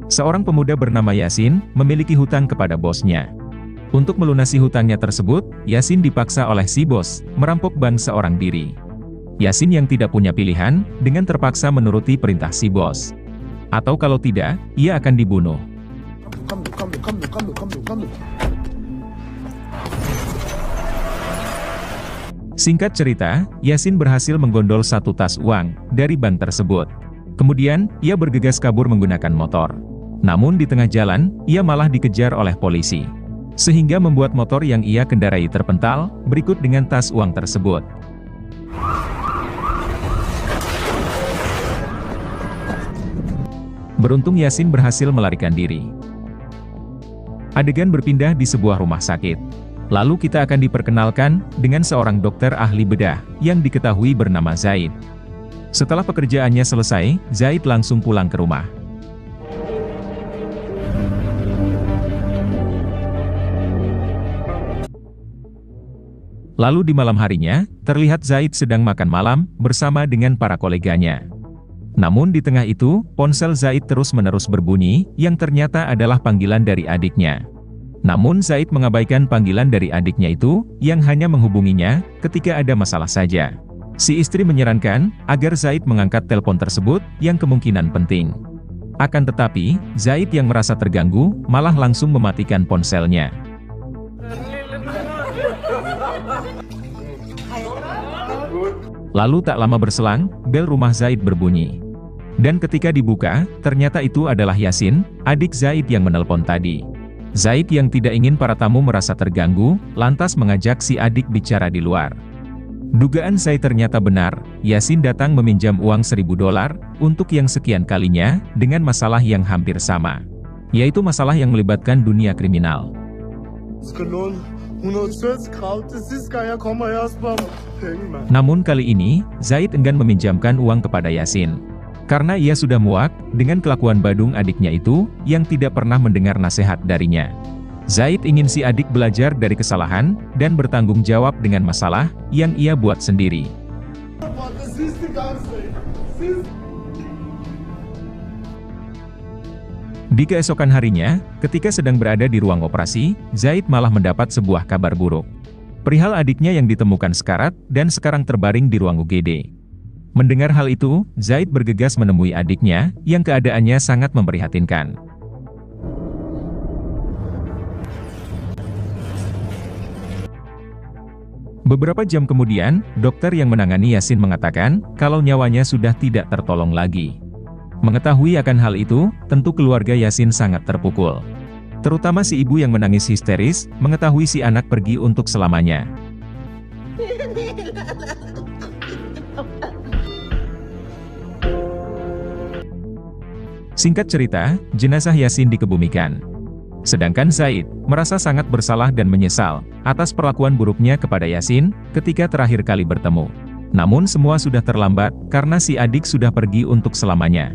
Seorang pemuda bernama Yasin memiliki hutang kepada bosnya. Untuk melunasi hutangnya tersebut, Yasin dipaksa oleh si bos merampok bank seorang diri. Yasin yang tidak punya pilihan, dengan terpaksa menuruti perintah si bos. Atau kalau tidak, ia akan dibunuh. Singkat cerita, Yasin berhasil menggondol satu tas uang dari bank tersebut. Kemudian, ia bergegas kabur menggunakan motor. Namun di tengah jalan, ia malah dikejar oleh polisi. Sehingga membuat motor yang ia kendarai terpental, berikut dengan tas uang tersebut. Beruntung Yasin berhasil melarikan diri. Adegan berpindah di sebuah rumah sakit. Lalu kita akan diperkenalkan dengan seorang dokter ahli bedah yang diketahui bernama Zaid. Setelah pekerjaannya selesai, Zaid langsung pulang ke rumah. Lalu di malam harinya, terlihat Zaid sedang makan malam bersama dengan para koleganya. Namun di tengah itu, ponsel Zaid terus-menerus berbunyi, yang ternyata adalah panggilan dari adiknya. Namun Zaid mengabaikan panggilan dari adiknya itu, yang hanya menghubunginya ketika ada masalah saja. Si istri menyarankan agar Zaid mengangkat telepon tersebut, yang kemungkinan penting. Akan tetapi, Zaid yang merasa terganggu, malah langsung mematikan ponselnya. Lalu tak lama berselang, bel rumah Zaid berbunyi. Dan ketika dibuka, ternyata itu adalah Yasin, adik Zaid yang menelpon tadi. Zaid yang tidak ingin para tamu merasa terganggu, lantas mengajak si adik bicara di luar. Dugaan Zaid ternyata benar, Yasin datang meminjam uang $1.000 untuk yang sekian kalinya, dengan masalah yang hampir sama. Yaitu masalah yang melibatkan dunia kriminal. Namun kali ini, Zaid enggan meminjamkan uang kepada Yasin. Karena ia sudah muak dengan kelakuan badung adiknya itu, yang tidak pernah mendengar nasihat darinya. Zaid ingin si adik belajar dari kesalahan, dan bertanggung jawab dengan masalah yang ia buat sendiri. Di keesokan harinya, ketika sedang berada di ruang operasi, Zaid malah mendapat sebuah kabar buruk. Perihal adiknya yang ditemukan sekarat, dan sekarang terbaring di ruang UGD. Mendengar hal itu, Zaid bergegas menemui adiknya, yang keadaannya sangat memprihatinkan. Beberapa jam kemudian, dokter yang menangani Yasin mengatakan, kalau nyawanya sudah tidak tertolong lagi. Mengetahui akan hal itu, tentu keluarga Yasin sangat terpukul. Terutama si ibu yang menangis histeris, mengetahui si anak pergi untuk selamanya. Singkat cerita, jenazah Yasin dikebumikan. Sedangkan Zaid merasa sangat bersalah dan menyesal atas perlakuan buruknya kepada Yasin ketika terakhir kali bertemu. Namun semua sudah terlambat karena si adik sudah pergi untuk selamanya.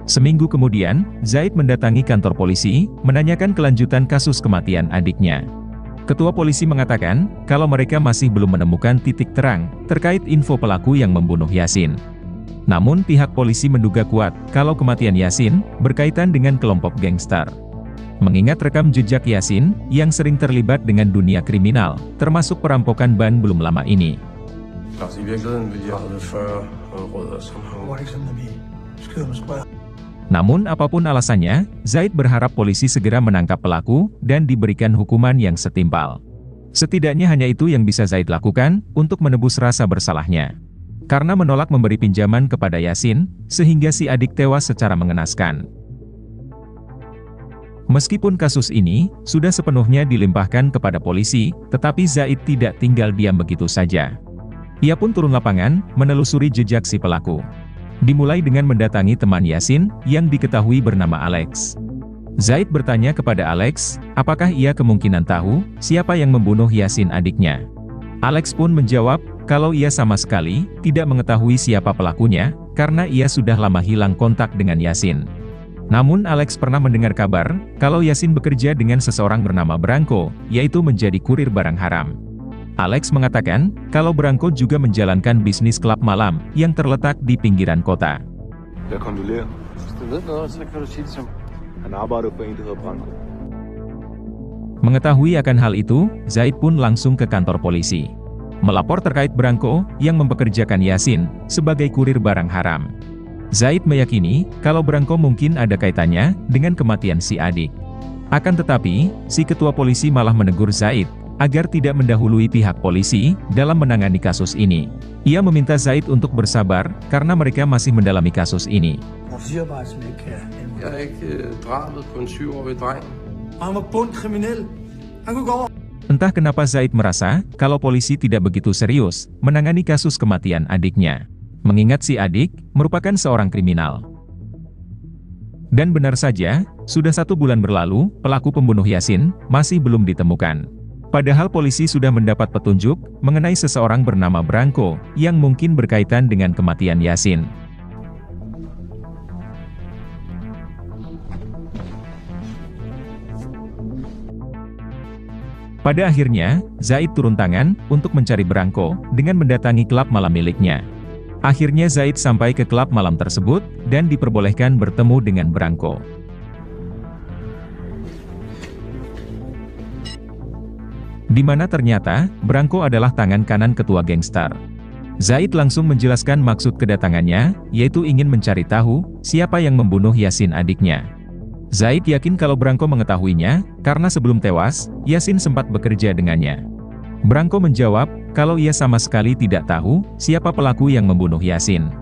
Seminggu kemudian, Zaid mendatangi kantor polisi, menanyakan kelanjutan kasus kematian adiknya. Ketua polisi mengatakan, kalau mereka masih belum menemukan titik terang terkait info pelaku yang membunuh Yasin. Namun pihak polisi menduga kuat kalau kematian Yasin berkaitan dengan kelompok gangster. Mengingat rekam jejak Yasin yang sering terlibat dengan dunia kriminal, termasuk perampokan ban belum lama ini. Namun apapun alasannya, Zaid berharap polisi segera menangkap pelaku dan diberikan hukuman yang setimpal. Setidaknya hanya itu yang bisa Zaid lakukan untuk menebus rasa bersalahnya. Karena menolak memberi pinjaman kepada Yasin, sehingga si adik tewas secara mengenaskan. Meskipun kasus ini sudah sepenuhnya dilimpahkan kepada polisi, tetapi Zaid tidak tinggal diam begitu saja. Ia pun turun lapangan, menelusuri jejak si pelaku. Dimulai dengan mendatangi teman Yasin, yang diketahui bernama Alex. Zaid bertanya kepada Alex, apakah ia kemungkinan tahu, siapa yang membunuh Yasin adiknya. Alex pun menjawab, kalau ia sama sekali, tidak mengetahui siapa pelakunya, karena ia sudah lama hilang kontak dengan Yasin. Namun Alex pernah mendengar kabar, kalau Yasin bekerja dengan seseorang bernama Branko, yaitu menjadi kurir barang haram. Alex mengatakan, kalau Branko juga menjalankan bisnis klub malam, yang terletak di pinggiran kota. Mengetahui akan hal itu, Zaid pun langsung ke kantor polisi. Melapor terkait Branko, yang mempekerjakan Yasin, sebagai kurir barang haram. Zaid meyakini, kalau Branko mungkin ada kaitannya, dengan kematian si adik. Akan tetapi, si ketua polisi malah menegur Zaid, agar tidak mendahului pihak polisi, dalam menangani kasus ini. Ia meminta Zaid untuk bersabar, karena mereka masih mendalami kasus ini. Entah kenapa Zaid merasa, kalau polisi tidak begitu serius, menangani kasus kematian adiknya. Mengingat si adik, merupakan seorang kriminal. Dan benar saja, sudah 1 bulan berlalu, pelaku pembunuh Yasin, masih belum ditemukan. Padahal polisi sudah mendapat petunjuk, mengenai seseorang bernama Branko, yang mungkin berkaitan dengan kematian Yasin. Pada akhirnya, Zaid turun tangan, untuk mencari Branko, dengan mendatangi klub malam miliknya. Akhirnya Zaid sampai ke klub malam tersebut, dan diperbolehkan bertemu dengan Branko. Di mana ternyata, Branko adalah tangan kanan ketua gangster. Zaid langsung menjelaskan maksud kedatangannya, yaitu ingin mencari tahu, siapa yang membunuh Yasin adiknya. Zaid yakin kalau Branko mengetahuinya, karena sebelum tewas, Yasin sempat bekerja dengannya. Branko menjawab, kalau ia sama sekali tidak tahu, siapa pelaku yang membunuh Yasin.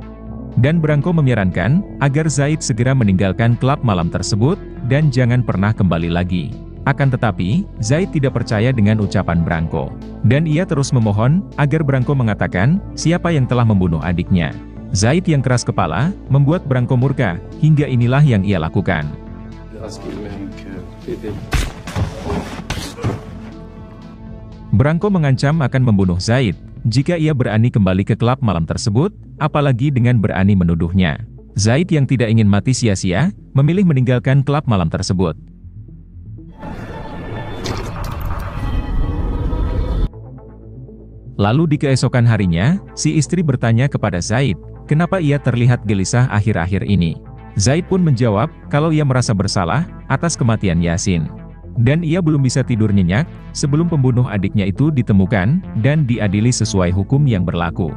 Dan Branko menyarankan, agar Zaid segera meninggalkan klub malam tersebut, dan jangan pernah kembali lagi. Akan tetapi, Zaid tidak percaya dengan ucapan Branko. Dan ia terus memohon, agar Branko mengatakan, siapa yang telah membunuh adiknya. Zaid yang keras kepala, membuat Branko murka, hingga inilah yang ia lakukan. Branko mengancam akan membunuh Zaid, jika ia berani kembali ke klub malam tersebut, apalagi dengan berani menuduhnya. Zaid yang tidak ingin mati sia-sia, memilih meninggalkan klub malam tersebut. Lalu di keesokan harinya, si istri bertanya kepada Zaid, kenapa ia terlihat gelisah akhir-akhir ini. Zaid pun menjawab, kalau ia merasa bersalah, atas kematian Yasin. Dan ia belum bisa tidur nyenyak, sebelum pembunuh adiknya itu ditemukan, dan diadili sesuai hukum yang berlaku.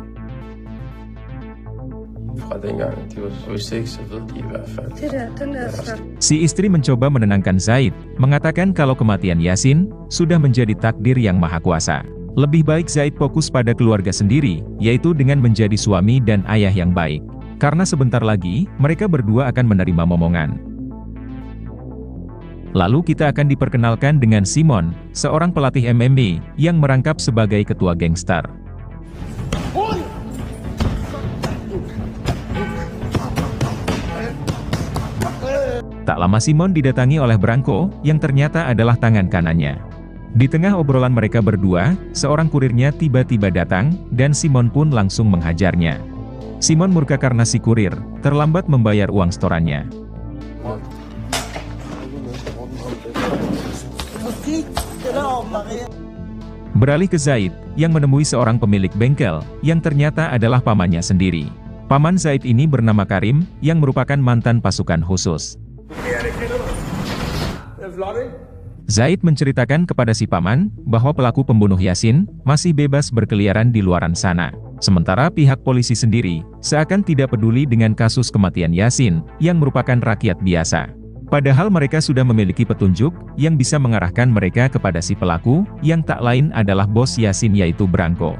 Si istri mencoba menenangkan Zaid, mengatakan kalau kematian Yasin, sudah menjadi takdir yang maha kuasa. Lebih baik Zaid fokus pada keluarga sendiri, yaitu dengan menjadi suami dan ayah yang baik. Karena sebentar lagi, mereka berdua akan menerima momongan. Lalu kita akan diperkenalkan dengan Simon, seorang pelatih MMA, yang merangkap sebagai ketua gangster. Tak lama Simon didatangi oleh Branko, yang ternyata adalah tangan kanannya. Di tengah obrolan mereka berdua, seorang kurirnya tiba-tiba datang, dan Simon pun langsung menghajarnya. Simon murka karena si kurir terlambat membayar uang setorannya. Beralih ke Zaid, yang menemui seorang pemilik bengkel, yang ternyata adalah pamannya sendiri. Paman Zaid ini bernama Karim, yang merupakan mantan pasukan khusus. Zaid menceritakan kepada si paman, bahwa pelaku pembunuh Yasin, masih bebas berkeliaran di luaran sana. Sementara pihak polisi sendiri, seakan tidak peduli dengan kasus kematian Yasin, yang merupakan rakyat biasa. Padahal mereka sudah memiliki petunjuk, yang bisa mengarahkan mereka kepada si pelaku, yang tak lain adalah bos Yasin yaitu Branko.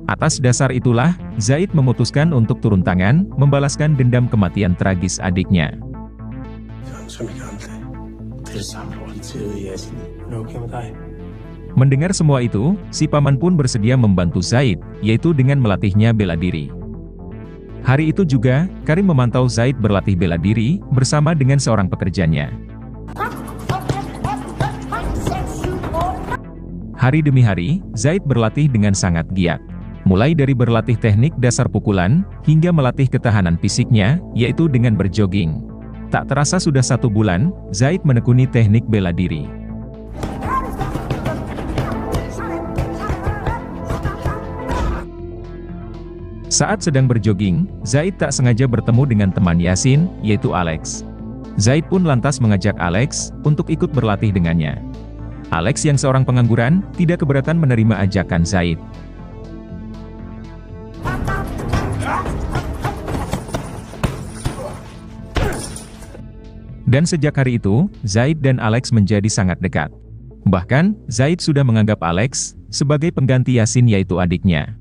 Atas dasar itulah, Zaid memutuskan untuk turun tangan, membalaskan dendam kematian tragis adiknya. Mendengar semua itu, si paman pun bersedia membantu Zaid, yaitu dengan melatihnya bela diri. Hari itu juga, Karim memantau Zaid berlatih bela diri, bersama dengan seorang pekerjanya. Hari demi hari, Zaid berlatih dengan sangat giat. Mulai dari berlatih teknik dasar pukulan, hingga melatih ketahanan fisiknya, yaitu dengan berjogging. Tak terasa sudah 1 bulan, Zaid menekuni teknik bela diri. Saat sedang berjogging, Zaid tak sengaja bertemu dengan teman Yasin, yaitu Alex. Zaid pun lantas mengajak Alex untuk ikut berlatih dengannya. Alex yang seorang pengangguran, tidak keberatan menerima ajakan Zaid. Dan sejak hari itu, Zaid dan Alex menjadi sangat dekat. Bahkan, Zaid sudah menganggap Alex sebagai pengganti Yasin, yaitu adiknya.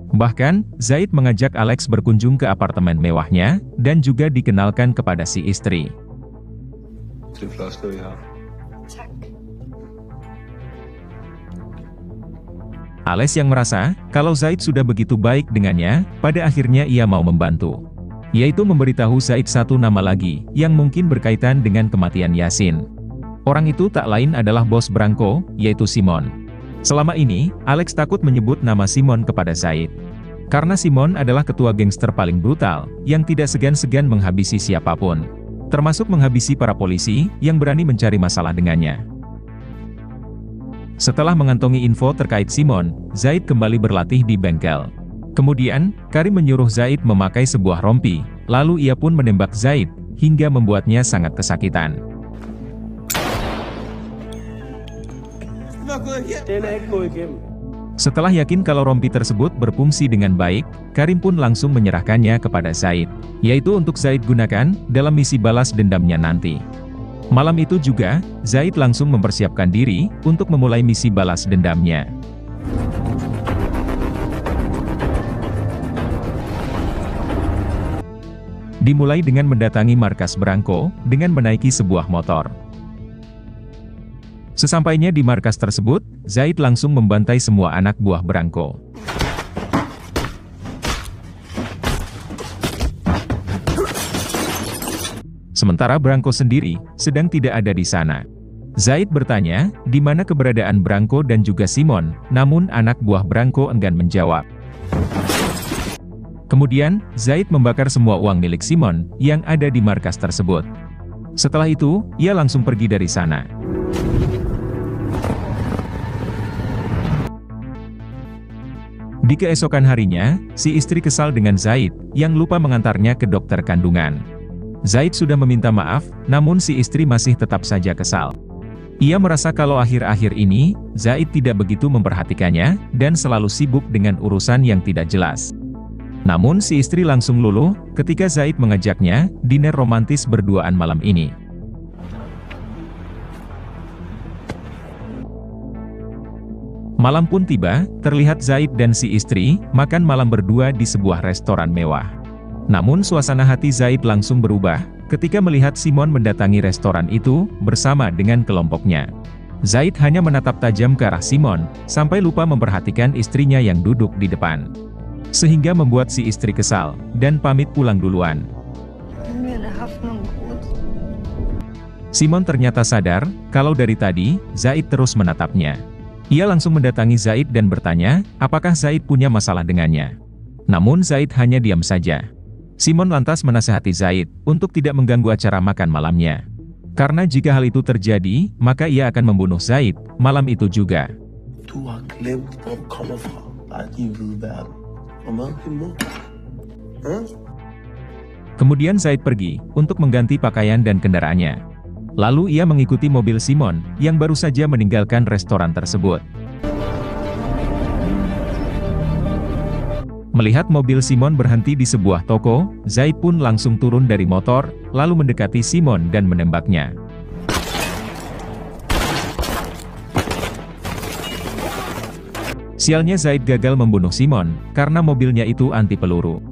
Bahkan, Zaid mengajak Alex berkunjung ke apartemen mewahnya, dan juga dikenalkan kepada si istri. Alex yang merasa, kalau Zaid sudah begitu baik dengannya, pada akhirnya ia mau membantu. Yaitu memberitahu Zaid 1 nama lagi, yang mungkin berkaitan dengan kematian Yasin. Orang itu tak lain adalah bos Branko, yaitu Simon. Selama ini, Alex takut menyebut nama Simon kepada Zaid. Karena Simon adalah ketua gangster paling brutal, yang tidak segan-segan menghabisi siapapun. Termasuk menghabisi para polisi, yang berani mencari masalah dengannya. Setelah mengantongi info terkait Simon, Zaid kembali berlatih di bengkel. Kemudian, Karim menyuruh Zaid memakai sebuah rompi, lalu ia pun menembak Zaid, hingga membuatnya sangat kesakitan. Setelah yakin kalau rompi tersebut berfungsi dengan baik, Karim pun langsung menyerahkannya kepada Zaid, yaitu untuk Zaid gunakan dalam misi balas dendamnya nanti. Malam itu juga, Zaid langsung mempersiapkan diri untuk memulai misi balas dendamnya. Dimulai dengan mendatangi markas Branko, dengan menaiki sebuah motor. Sesampainya di markas tersebut, Zaid langsung membantai semua anak buah Branko. Sementara Branko sendiri, sedang tidak ada di sana. Zaid bertanya, di mana keberadaan Branko dan juga Simon, namun anak buah Branko enggan menjawab. Kemudian, Zaid membakar semua uang milik Simon, yang ada di markas tersebut. Setelah itu, ia langsung pergi dari sana. Di keesokan harinya, si istri kesal dengan Zaid, yang lupa mengantarnya ke dokter kandungan. Zaid sudah meminta maaf, namun si istri masih tetap saja kesal. Ia merasa kalau akhir-akhir ini, Zaid tidak begitu memperhatikannya, dan selalu sibuk dengan urusan yang tidak jelas. Namun si istri langsung luluh, ketika Zaid mengajaknya, dinner romantis berduaan malam ini. Malam pun tiba, terlihat Zaid dan si istri, makan malam berdua di sebuah restoran mewah. Namun suasana hati Zaid langsung berubah, ketika melihat Simon mendatangi restoran itu, bersama dengan kelompoknya. Zaid hanya menatap tajam ke arah Simon, sampai lupa memperhatikan istrinya yang duduk di depan. Sehingga membuat si istri kesal, dan pamit pulang duluan. Simon ternyata sadar, kalau dari tadi, Zaid terus menatapnya. Ia langsung mendatangi Zaid dan bertanya, apakah Zaid punya masalah dengannya. Namun Zaid hanya diam saja. Simon lantas menasihati Zaid, untuk tidak mengganggu acara makan malamnya. Karena jika hal itu terjadi, maka ia akan membunuh Zaid, malam itu juga. Kemudian Zaid pergi, untuk mengganti pakaian dan kendaraannya. Lalu ia mengikuti mobil Simon, yang baru saja meninggalkan restoran tersebut. Melihat mobil Simon berhenti di sebuah toko, Zaid pun langsung turun dari motor, lalu mendekati Simon dan menembaknya. Sialnya Zaid gagal membunuh Simon, karena mobilnya itu anti peluru.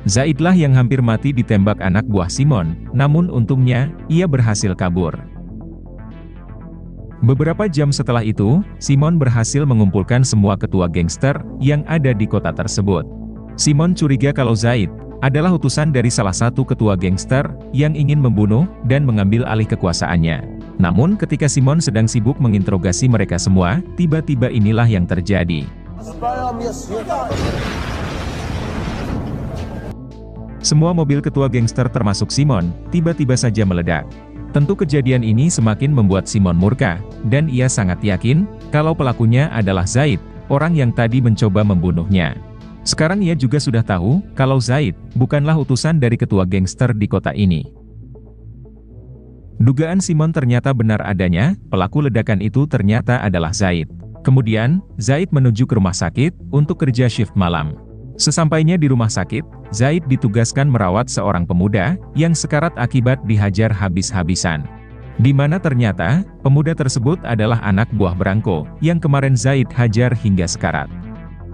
Zaidlah yang hampir mati ditembak anak buah Simon, namun untungnya, ia berhasil kabur. Beberapa jam setelah itu, Simon berhasil mengumpulkan semua ketua gangster yang ada di kota tersebut. Simon curiga kalau Zaid adalah utusan dari salah satu ketua gangster yang ingin membunuh dan mengambil alih kekuasaannya. Namun ketika Simon sedang sibuk menginterogasi mereka semua, tiba-tiba inilah yang terjadi. Semua mobil ketua gangster termasuk Simon, tiba-tiba saja meledak. Tentu kejadian ini semakin membuat Simon murka, dan ia sangat yakin kalau pelakunya adalah Zaid, orang yang tadi mencoba membunuhnya. Sekarang ia juga sudah tahu kalau Zaid bukanlah utusan dari ketua gangster di kota ini. Dugaan Simon ternyata benar adanya, pelaku ledakan itu ternyata adalah Zaid. Kemudian, Zaid menuju ke rumah sakit untuk kerja shift malam. Sesampainya di rumah sakit, Zaid ditugaskan merawat seorang pemuda yang sekarat akibat dihajar habis-habisan. Di mana ternyata, pemuda tersebut adalah anak buah Branko yang kemarin Zaid hajar hingga sekarat.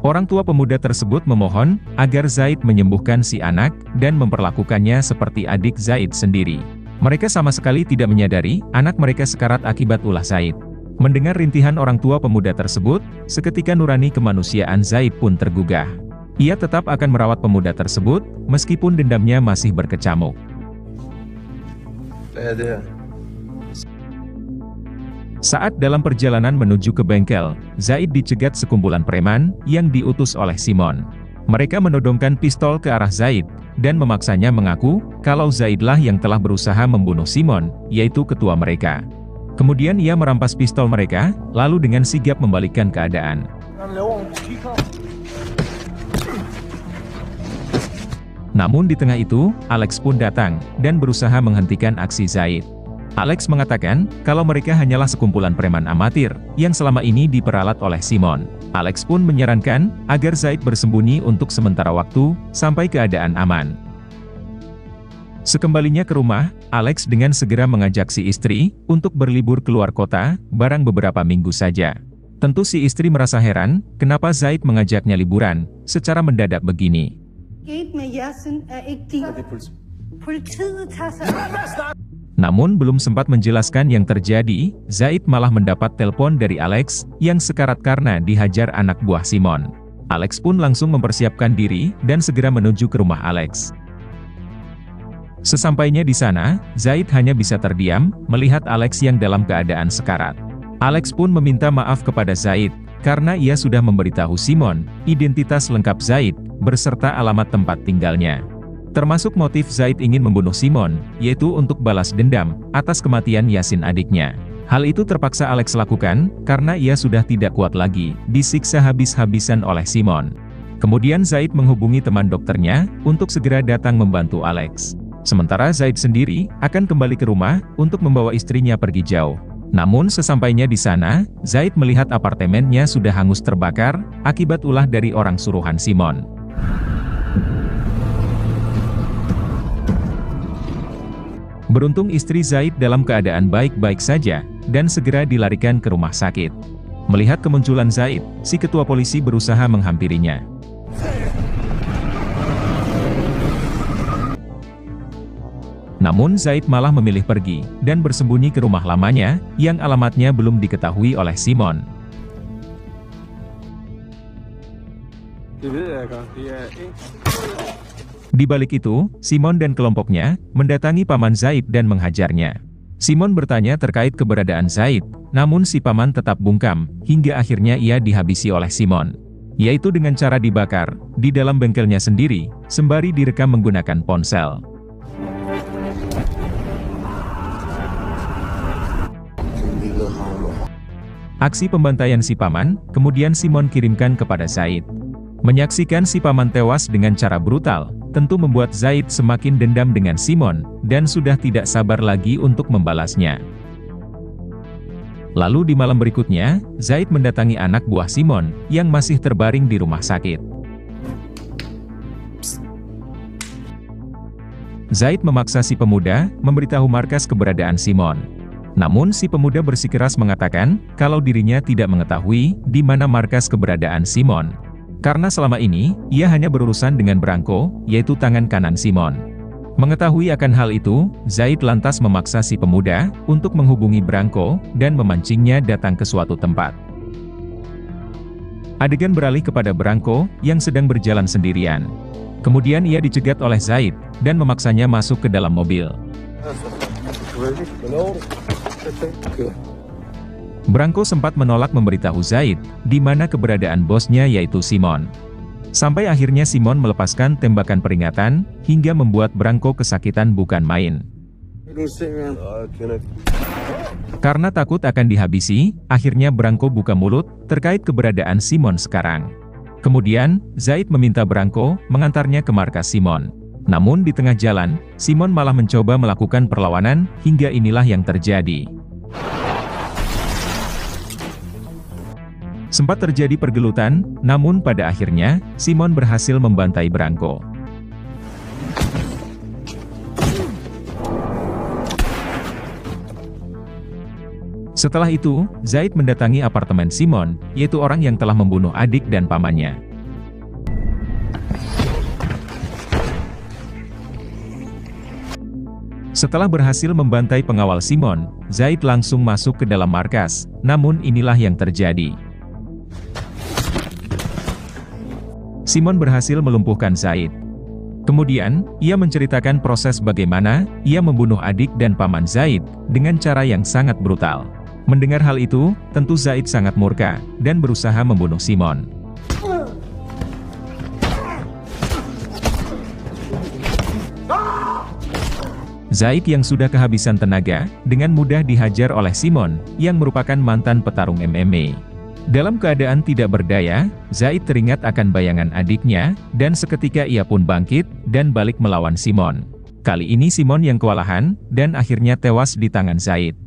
Orang tua pemuda tersebut memohon agar Zaid menyembuhkan si anak dan memperlakukannya seperti adik Zaid sendiri. Mereka sama sekali tidak menyadari anak mereka sekarat akibat ulah Zaid. Mendengar rintihan orang tua pemuda tersebut, seketika nurani kemanusiaan Zaid pun tergugah. Ia tetap akan merawat pemuda tersebut, meskipun dendamnya masih berkecamuk. Saat dalam perjalanan menuju ke bengkel, Zaid dicegat sekumpulan preman yang diutus oleh Simon. Mereka menodongkan pistol ke arah Zaid, dan memaksanya mengaku kalau Zaidlah yang telah berusaha membunuh Simon, yaitu ketua mereka. Kemudian ia merampas pistol mereka, lalu dengan sigap membalikkan keadaan. Namun di tengah itu, Alex pun datang, dan berusaha menghentikan aksi Zaid. Alex mengatakan, kalau mereka hanyalah sekumpulan preman amatir, yang selama ini diperalat oleh Simon. Alex pun menyarankan, agar Zaid bersembunyi untuk sementara waktu, sampai keadaan aman. Sekembalinya ke rumah, Alex dengan segera mengajak si istri, untuk berlibur keluar kota, barang beberapa minggu saja. Tentu si istri merasa heran, kenapa Zaid mengajaknya liburan, secara mendadak begini. Namun belum sempat menjelaskan yang terjadi, Zaid malah mendapat telepon dari Alex, yang sekarat karena dihajar anak buah Simon. Alex pun langsung mempersiapkan diri, dan segera menuju ke rumah Alex. Sesampainya di sana, Zaid hanya bisa terdiam, melihat Alex yang dalam keadaan sekarat. Alex pun meminta maaf kepada Zaid, karena ia sudah memberitahu Simon, identitas lengkap Zaid, berserta alamat tempat tinggalnya. Termasuk motif Zaid ingin membunuh Simon, yaitu untuk balas dendam, atas kematian Yasin adiknya. Hal itu terpaksa Alex lakukan, karena ia sudah tidak kuat lagi, disiksa habis-habisan oleh Simon. Kemudian Zaid menghubungi teman dokternya, untuk segera datang membantu Alex. Sementara Zaid sendiri, akan kembali ke rumah, untuk membawa istrinya pergi jauh. Namun sesampainya di sana, Zaid melihat apartemennya sudah hangus terbakar, akibat ulah dari orang suruhan Simon. Beruntung istri Zaid dalam keadaan baik-baik saja, dan segera dilarikan ke rumah sakit. Melihat kemunculan Zaid, si ketua polisi berusaha menghampirinya. Namun Zaid malah memilih pergi, dan bersembunyi ke rumah lamanya, yang alamatnya belum diketahui oleh Simon. Di balik itu, Simon dan kelompoknya, mendatangi paman Zaid dan menghajarnya. Simon bertanya terkait keberadaan Zaid, namun si paman tetap bungkam, hingga akhirnya ia dihabisi oleh Simon. Yaitu dengan cara dibakar, di dalam bengkelnya sendiri, sembari direkam menggunakan ponsel. Aksi pembantaian si paman, kemudian Simon kirimkan kepada Zaid. Menyaksikan si paman tewas dengan cara brutal, tentu membuat Zaid semakin dendam dengan Simon, dan sudah tidak sabar lagi untuk membalasnya. Lalu di malam berikutnya, Zaid mendatangi anak buah Simon, yang masih terbaring di rumah sakit. Zaid memaksa si pemuda, memberitahu markas keberadaan Simon. Namun si pemuda bersikeras mengatakan, kalau dirinya tidak mengetahui, di mana markas keberadaan Simon. Karena selama ini, ia hanya berurusan dengan Branko, yaitu tangan kanan Simon. Mengetahui akan hal itu, Zaid lantas memaksa si pemuda untuk menghubungi Branko dan memancingnya datang ke suatu tempat. Adegan beralih kepada Branko yang sedang berjalan sendirian. Kemudian ia dicegat oleh Zaid dan memaksanya masuk ke dalam mobil. Branko sempat menolak memberitahu Zaid di mana keberadaan bosnya yaitu Simon. Sampai akhirnya Simon melepaskan tembakan peringatan, hingga membuat Branko kesakitan bukan main. Karena takut akan dihabisi, akhirnya Branko buka mulut terkait keberadaan Simon sekarang. Kemudian, Zaid meminta Branko mengantarnya ke markas Simon. Namun di tengah jalan, Simon malah mencoba melakukan perlawanan, hingga inilah yang terjadi. Sempat terjadi pergelutan, namun pada akhirnya, Simon berhasil membantai Branko. Setelah itu, Zaid mendatangi apartemen Simon, yaitu orang yang telah membunuh adik dan pamannya. Setelah berhasil membantai pengawal Simon, Zaid langsung masuk ke dalam markas, namun inilah yang terjadi. Simon berhasil melumpuhkan Zaid. Kemudian, ia menceritakan proses bagaimana ia membunuh adik dan paman Zaid dengan cara yang sangat brutal. Mendengar hal itu, tentu Zaid sangat murka dan berusaha membunuh Simon. Zaid yang sudah kehabisan tenaga, dengan mudah dihajar oleh Simon, yang merupakan mantan petarung MMA. Dalam keadaan tidak berdaya, Zaid teringat akan bayangan adiknya, dan seketika ia pun bangkit, dan balik melawan Simon. Kali ini Simon yang kewalahan, dan akhirnya tewas di tangan Zaid.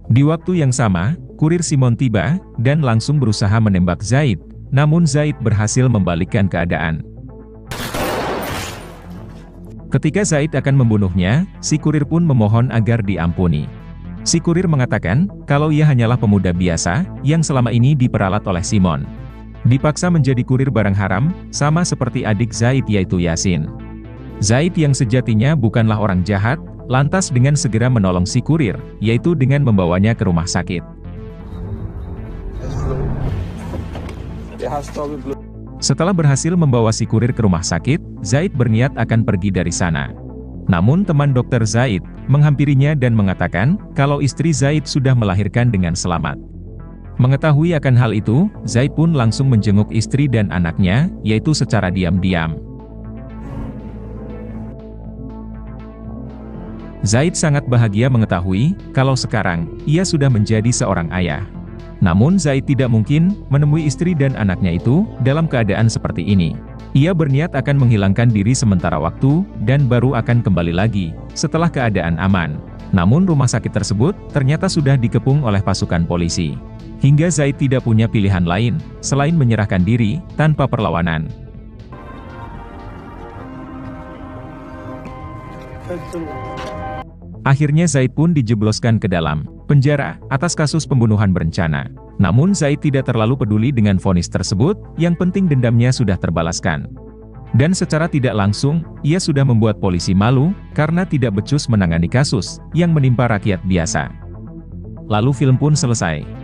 Di waktu yang sama, kurir Simon tiba, dan langsung berusaha menembak Zaid, namun Zaid berhasil membalikkan keadaan. Ketika Zaid akan membunuhnya, si kurir pun memohon agar diampuni. Si kurir mengatakan, kalau ia hanyalah pemuda biasa, yang selama ini diperalat oleh Simon. Dipaksa menjadi kurir barang haram, sama seperti adik Zaid yaitu Yasin. Zaid yang sejatinya bukanlah orang jahat, lantas dengan segera menolong si kurir, yaitu dengan membawanya ke rumah sakit. Setelah berhasil membawa si kurir ke rumah sakit, Zaid berniat akan pergi dari sana. Namun teman dokter Zaid menghampirinya dan mengatakan kalau istri Zaid sudah melahirkan dengan selamat. Mengetahui akan hal itu, Zaid pun langsung menjenguk istri dan anaknya, yaitu secara diam-diam. Zaid sangat bahagia mengetahui kalau sekarang ia sudah menjadi seorang ayah. Namun Zaid tidak mungkin menemui istri dan anaknya itu dalam keadaan seperti ini. Ia berniat akan menghilangkan diri sementara waktu, dan baru akan kembali lagi setelah keadaan aman. Namun rumah sakit tersebut ternyata sudah dikepung oleh pasukan polisi. Hingga Zaid tidak punya pilihan lain selain menyerahkan diri tanpa perlawanan. Akhirnya Zaid pun dijebloskan ke dalam penjara atas kasus pembunuhan berencana. Namun Zaid tidak terlalu peduli dengan vonis tersebut, yang penting dendamnya sudah terbalaskan. Dan secara tidak langsung, ia sudah membuat polisi malu, karena tidak becus menangani kasus yang menimpa rakyat biasa. Lalu film pun selesai.